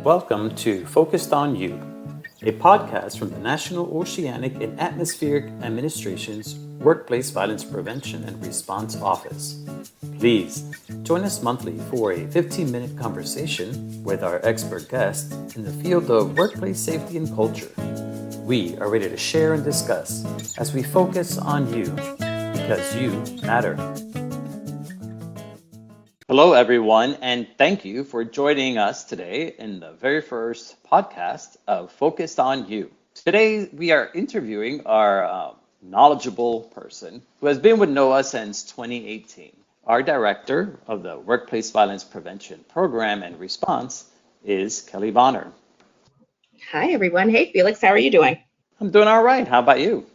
Welcome to Focused on You, a podcast from the National Oceanic and Atmospheric Administration's Workplace Violence Prevention and Response Office. Please join us monthly for a 15-minute conversation with our expert guests in the field of workplace safety and culture. We are ready to share and discuss as we focus on you, because you matter. Hello, everyone, and thank you for joining us today in the very first podcast of Focused on You. Today, we are interviewing our knowledgeable person who has been with NOAA since 2018. Our director of the Workplace Violence Prevention Program and Response is Kelley. Hi, everyone. Hey, Felix, how are you doing? I'm doing all right. How about you?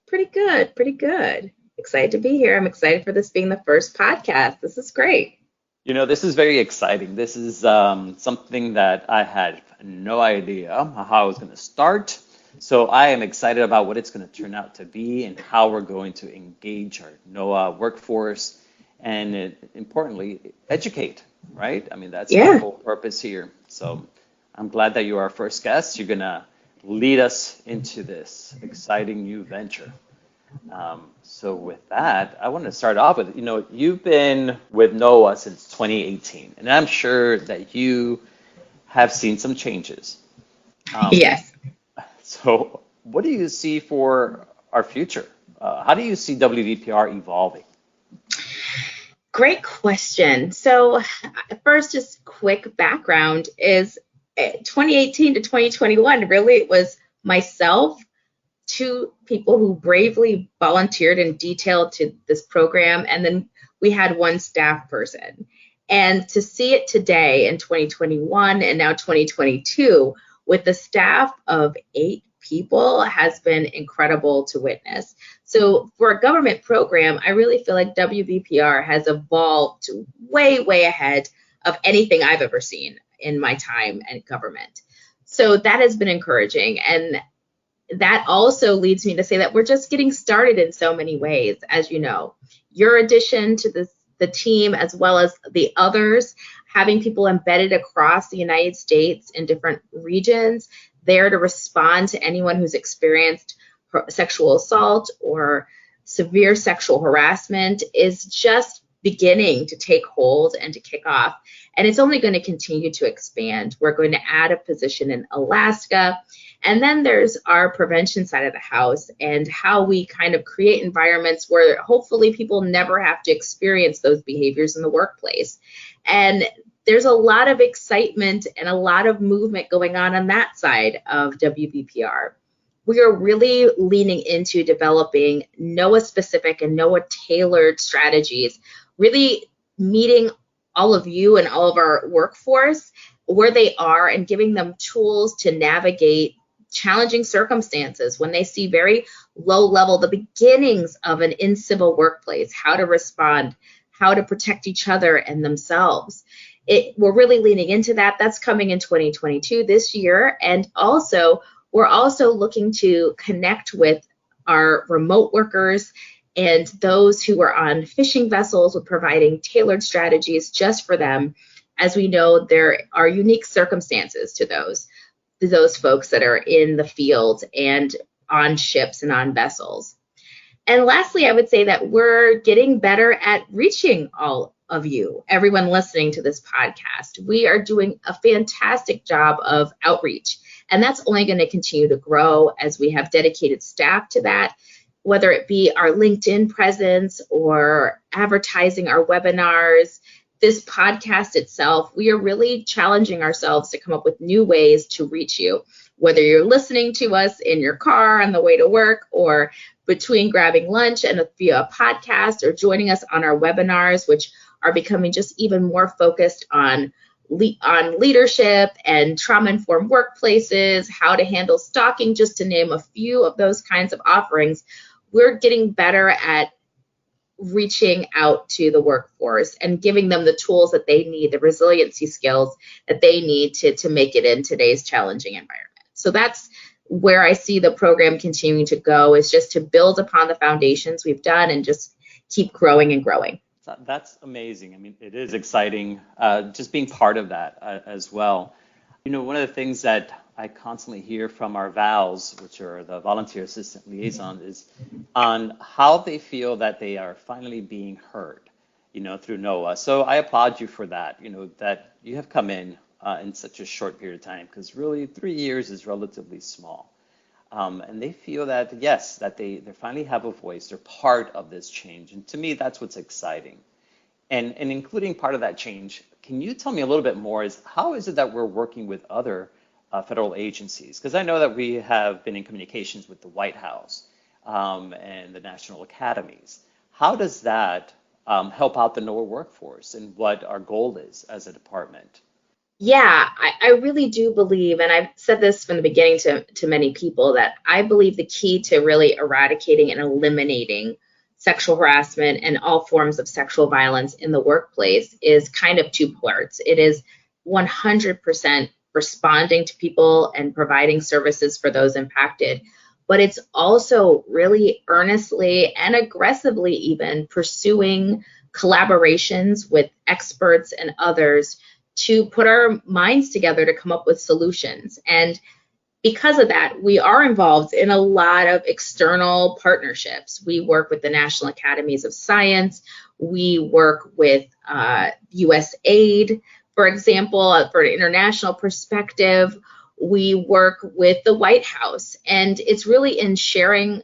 Pretty good. Excited to be here. I'm excited for this being the first podcast. This is great. You know, this is very exciting. This is something that I had no idea how I was going to start. So I am excited about what it's going to turn out to be and how we're going to engage our NOAA workforce and importantly, educate, right? I mean, that's our whole purpose here. So I'm glad that you are our first guest. You're going to lead us into this exciting new venture. So with that, I want to start off with, you've been with NOAA since 2018, and I'm sure that you have seen some changes. Yes. So what do you see for our future? How do you see WVPR evolving? Great question. So first, just quick background is 2018 to 2021, really it was myself, two people who bravely volunteered and detailed to this program, and then we had one staff person. And to see it today in 2021 and now 2022 with the staff of 8 people has been incredible to witness. So for a government program, I really feel like WVPR has evolved way ahead of anything I've ever seen in my time in government. So that has been encouraging. And that also leads me to say that we're just getting started in so many ways. As you know, your addition to the team, as well as the others, having people embedded across the United States in different regions, there to respond to anyone who's experienced sexual assault or severe sexual harassment is just beginning to take hold and to kick off. And it's only going to continue to expand. We're going to add a position in Alaska. And then there's our prevention side of the house and how we kind of create environments where hopefully people never have to experience those behaviors in the workplace. And there's a lot of excitement and a lot of movement going on that side of WVPR. We are really leaning into developing NOAA-specific and NOAA-tailored strategies, really meeting all of you and all of our workforce where they are and giving them tools to navigate challenging circumstances when they see very low level, the beginnings of an incivil workplace, how to respond, how to protect each other and themselves. We're really leaning into that. That's coming in 2022 this year. And also, we're also looking to connect with our remote workers and those who are on fishing vessels with providing tailored strategies just for them. As we know, there are unique circumstances to those folks that are in the field and on ships and on vessels. And lastly, I would say that we're getting better at reaching all of you, everyone listening to this podcast. We are doing a fantastic job of outreach, and that's only going to continue to grow as we have dedicated staff to that, whether it be our LinkedIn presence or advertising our webinars. This podcast itself, we are really challenging ourselves to come up with new ways to reach you, whether you're listening to us in your car on the way to work or between grabbing lunch and via a podcast or joining us on our webinars, which are becoming just even more focused on leadership and trauma-informed workplaces, how to handle stalking, just to name a few of those kinds of offerings. We're getting better at reaching out to the workforce and giving them the tools that they need, the resiliency skills that they need to make it in today's challenging environment. So that's where I see the program continuing to go, is just to build upon the foundations we've done and just keep growing and growing. That's amazing. I mean, it is exciting just being part of that as well. One of the things that I constantly hear from our VALs, which are the volunteer assistant liaisons, is on how they feel that they are finally being heard, through NOAA. So I applaud you for that, that you have come in such a short period of time, because really 3 years is relatively small. And they feel that, yes, that they finally have a voice, they're part of this change. And to me, that's what's exciting. And including part of that change, can you tell me a little bit more is how is it that we're working with other federal agencies? Because I know that we have been in communications with the White House and the national academies. How does that help out the NOAA workforce and what our goal is as a department? Yeah, I really do believe, and I've said this from the beginning to many people, that I believe the key to really eradicating and eliminating sexual harassment and all forms of sexual violence in the workplace is kind of two parts. It is 100% responding to people and providing services for those impacted, but it's also really earnestly and aggressively even pursuing collaborations with experts and others to put our minds together to come up with solutions. And because of that, we are involved in a lot of external partnerships. We work with the National Academies of Science. We work with USAID, for example, for an international perspective. We work with the White House. And it's really in sharing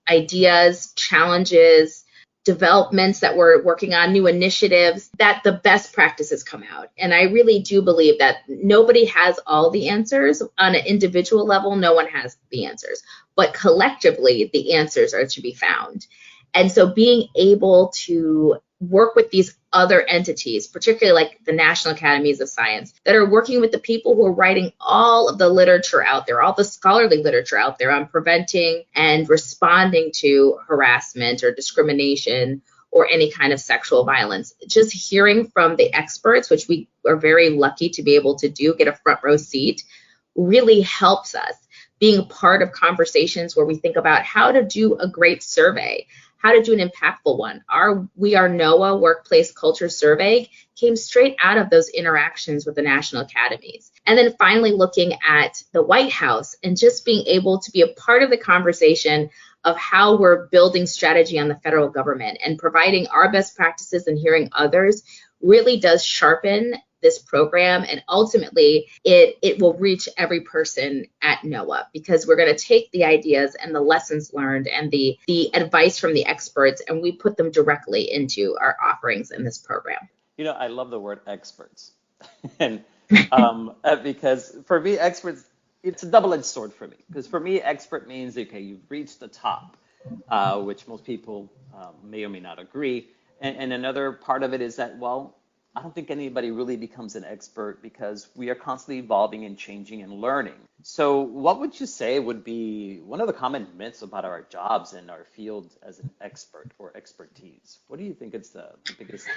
ideas, challenges, developments that we're working on, new initiatives, that the best practices come out. And I really do believe that nobody has all the answers. On an individual level, no one has the answers. But collectively, the answers are to be found. And so being able to work with these other entities, particularly like the National Academies of Science, that are working with the people who are writing all of the literature out there, all the scholarly literature out there on preventing and responding to harassment or discrimination or any kind of sexual violence. Just hearing from the experts, which we are very lucky to be able to do, get a front row seat, really helps us. Being part of conversations where we think about how to do a great survey, how to do an impactful one. Our We Are NOAA Workplace Culture Survey came straight out of those interactions with the national academies. And then finally looking at the White House and just being able to be a part of the conversation of how we're building strategy on the federal government and providing our best practices and hearing others really does sharpen this program, and ultimately it will reach every person at NOAA, because we're going to take the ideas and the lessons learned and the advice from the experts, and we put them directly into our offerings in this program. I love the word experts. And because for me, experts, it's a double-edged sword for me. Because for me, expert means, okay, you've reached the top, which most people may or may not agree. And another part of it is that, well, I don't think anybody really becomes an expert because we are constantly evolving and changing and learning. So what would you say would be one of the common myths about our jobs and our field as an expert or expertise? What do you think is the biggest?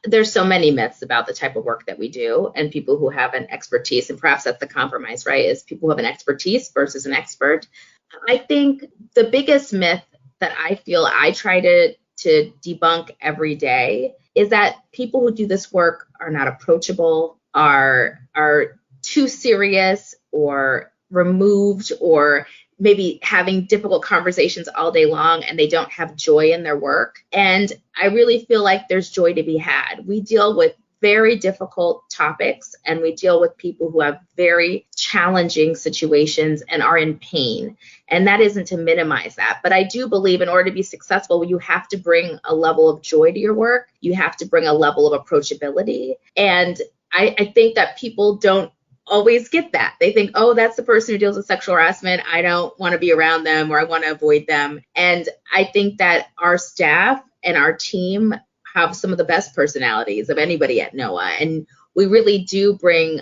There's so many myths about the type of work that we do and people who have an expertise, and perhaps that's the compromise, right? Is people who have an expertise versus an expert. I think the biggest myth that I feel I try to debunk every day is that people who do this work are not approachable, are too serious or removed, or maybe having difficult conversations all day long, and they don't have joy in their work. And I really feel like there's joy to be had. We deal with very difficult topics, and we deal with people who have very challenging situations and are in pain. And that isn't to minimize that. But I do believe in order to be successful, you have to bring a level of joy to your work. You have to bring a level of approachability. And I think that people don't always get that. They think, oh, that's the person who deals with sexual harassment. I don't want to be around them, or I want to avoid them. And I think that our staff and our team have some of the best personalities of anybody at NOAA. And we really do bring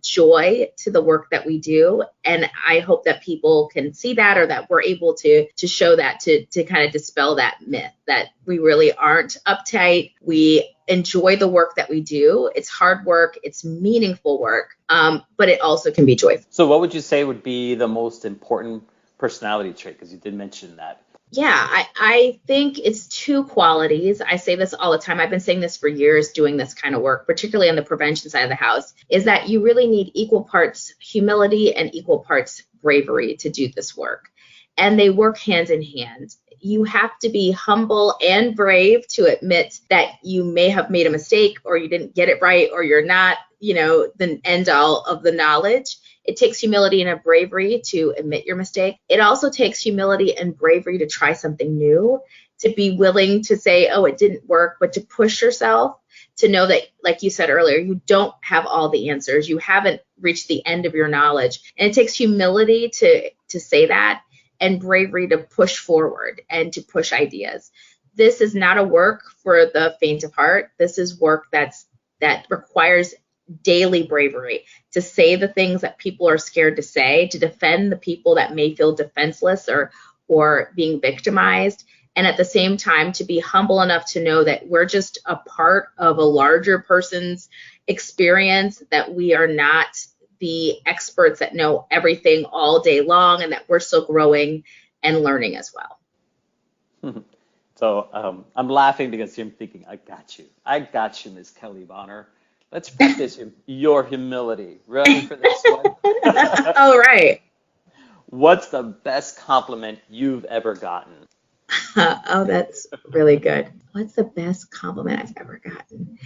joy to the work that we do. And I hope that people can see that, or that we're able to show that, to kind of dispel that myth that we really aren't uptight. We enjoy the work that we do. It's hard work. It's meaningful work, but it also can be joyful. So what would you say would be the most important personality trait? Because you did mention that. Yeah, I think it's two qualities. I say this all the time. I've been saying this for years doing this kind of work, particularly on the prevention side of the house, is that you really need equal parts humility and equal parts bravery to do this work. And they work hand in hand. You have to be humble and brave to admit that you may have made a mistake or you didn't get it right or you're not, the end all of the knowledge. It takes humility and a bravery to admit your mistake. It also takes humility and bravery to try something new, to be willing to say, oh, it didn't work, but to push yourself, to know that, like you said earlier, you don't have all the answers. You haven't reached the end of your knowledge. And it takes humility to say that, and bravery to push forward and to push ideas. This is not a work for the faint of heart. This is work that requires daily bravery to say the things that people are scared to say, to defend the people that may feel defenseless or being victimized, and at the same time to be humble enough to know that we're just a part of a larger person's experience, that we are not the experts that know everything all day long, and that we're still growing and learning as well. So I'm laughing because I'm thinking, I got you, Miss Kelley Bonner. Let's practice your humility. Ready for this one? All right. What's the best compliment you've ever gotten? Oh, that's really good. What's the best compliment I've ever gotten?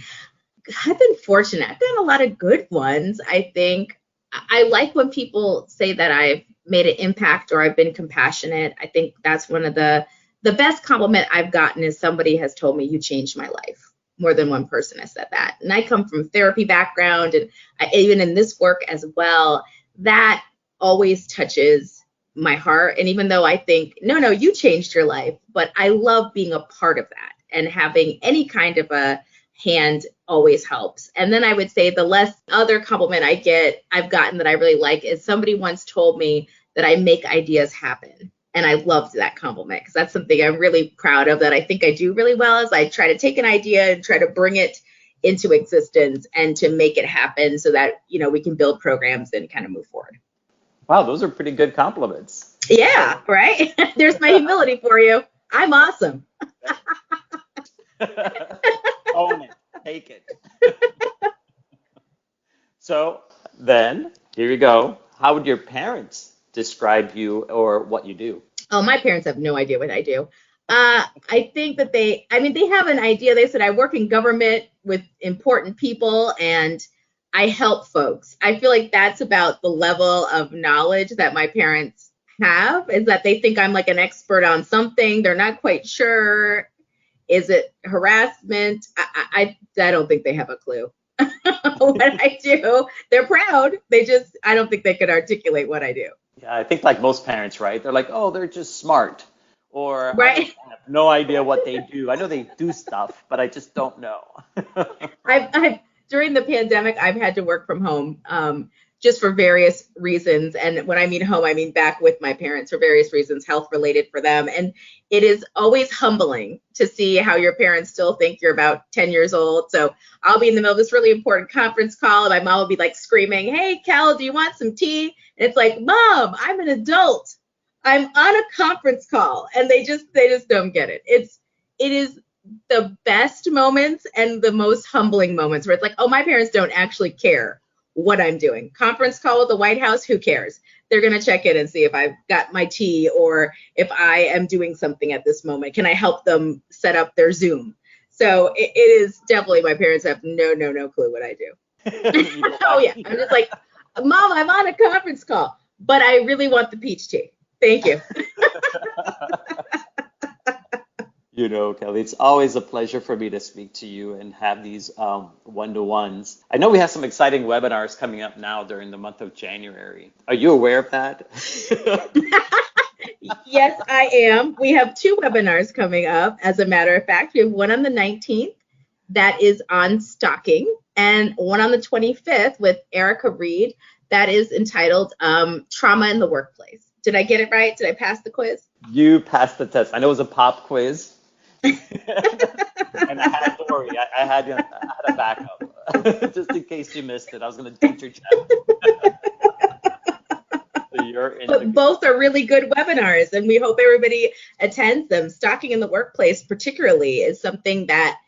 I've been fortunate. I've gotten a lot of good ones. I think I like when people say that I've made an impact or I've been compassionate. I think that's one of the best compliment I've gotten is somebody has told me you changed my life. More than one person has said that. And I come from therapy background, and even in this work as well, that always touches my heart. And even though I think, no, you changed your life, but I love being a part of that, and having any kind of a hand always helps. And then I would say the less other compliment I've gotten that I really like is somebody once told me that I make ideas happen. And I loved that compliment because that's something I'm really proud of, that I think I do really well, is I try to take an idea and try to bring it into existence and to make it happen so that, we can build programs and kind of move forward. Wow, those are pretty good compliments. Yeah, right? There's my humility for you. I'm awesome. Own it. Take it. So then, here you go. How would your parents describe you or what you do? Oh, my parents have no idea what I do. I think that they have an idea. They said I work in government with important people and I help folks. I feel like that's about the level of knowledge that my parents have, is that they think I'm like an expert on something. They're not quite sure. Is it harassment? I don't think they have a clue what I do. They're proud. I don't think they could articulate what I do. Yeah, I think like most parents, right? They're like, oh, they're just smart. Or right. I have no idea what they do. I know they do stuff, but I just don't know. I've during the pandemic, I've had to work from home just for various reasons. And when I mean home, I mean back with my parents for various reasons, health related for them. And it is always humbling to see how your parents still think you're about 10 years old. So I'll be in the middle of this really important conference call and my mom will be like screaming, hey, Cal, do you want some tea? And it's like, Mom, I'm an adult. I'm on a conference call. And they just don't get it. It is the best moments and the most humbling moments where it's like, oh, my parents don't actually care what I'm doing. Conference call with the White House, who cares? They're going to check in and see if I've got my tea or if I am doing something at this moment. Can I help them set up their Zoom? So it is definitely, my parents have no clue what I do. Oh yeah, I'm just like, Mom, I'm on a conference call, but I really want the peach tea. Thank you. Kelley, it's always a pleasure for me to speak to you and have these one-to-ones. I know we have some exciting webinars coming up now during the month of January. Are you aware of that? Yes, I am. We have 2 webinars coming up. As a matter of fact, we have one on the 19th that is on stalking, and one on the 25th with Erica Reed that is entitled Trauma in the Workplace. Did I get it right? Did I pass the quiz? You passed the test. I know it was a pop quiz. And I had to worry. I had a backup just in case you missed it. I was going to teach your chat. So But both are really good webinars, and we hope everybody attends them. Stalking in the workplace, particularly, is something that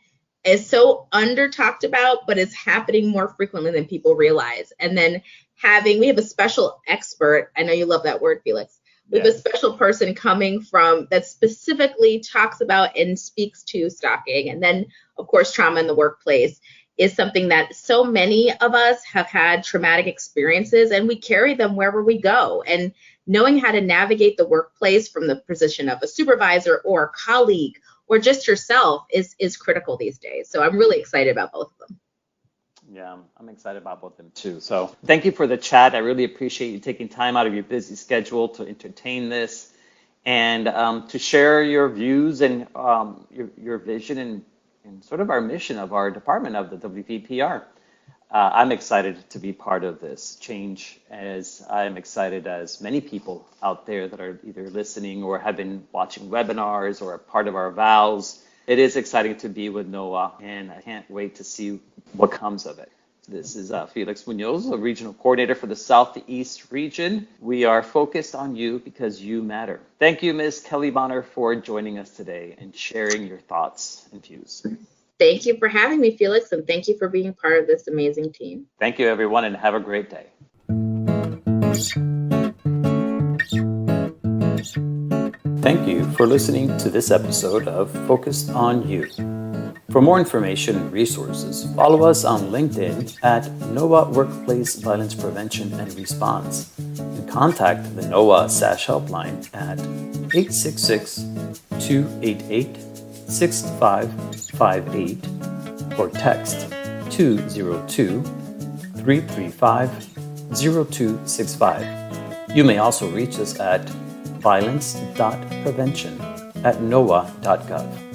is so under talked about, but is happening more frequently than people realize. And then we have a special expert. I know you love that word, Felix. We have a special person coming from that specifically talks about and speaks to stalking. And then, of course, trauma in the workplace is something that so many of us have had traumatic experiences, and we carry them wherever we go. And knowing how to navigate the workplace from the position of a supervisor or a colleague or just yourself is critical these days. So I'm really excited about both of them. Yeah, I'm excited about both of them too. So thank you for the chat. I really appreciate you taking time out of your busy schedule to entertain this and to share your views and your vision and sort of our mission of our department of the WVPR. I'm excited to be part of this change, as I'm excited as many people out there that are either listening or have been watching webinars or a part of our vows. It is exciting to be with NOAA, and I can't wait to see what comes of it. This is Felix Munoz, a regional coordinator for the Southeast region. We are focused on you because you matter. Thank you, Ms. Kelley Bonner, for joining us today and sharing your thoughts and views. Thank you for having me, Felix, and thank you for being part of this amazing team. Thank you, everyone, and have a great day. Thank you for listening to this episode of Focused on You. For more information and resources, follow us on LinkedIn at NOAA Workplace Violence Prevention and Response, and contact the NOAA SASH helpline at 866-288-6558 or text 202-335-0265. You may also reach us at violence.prevention@noaa.gov.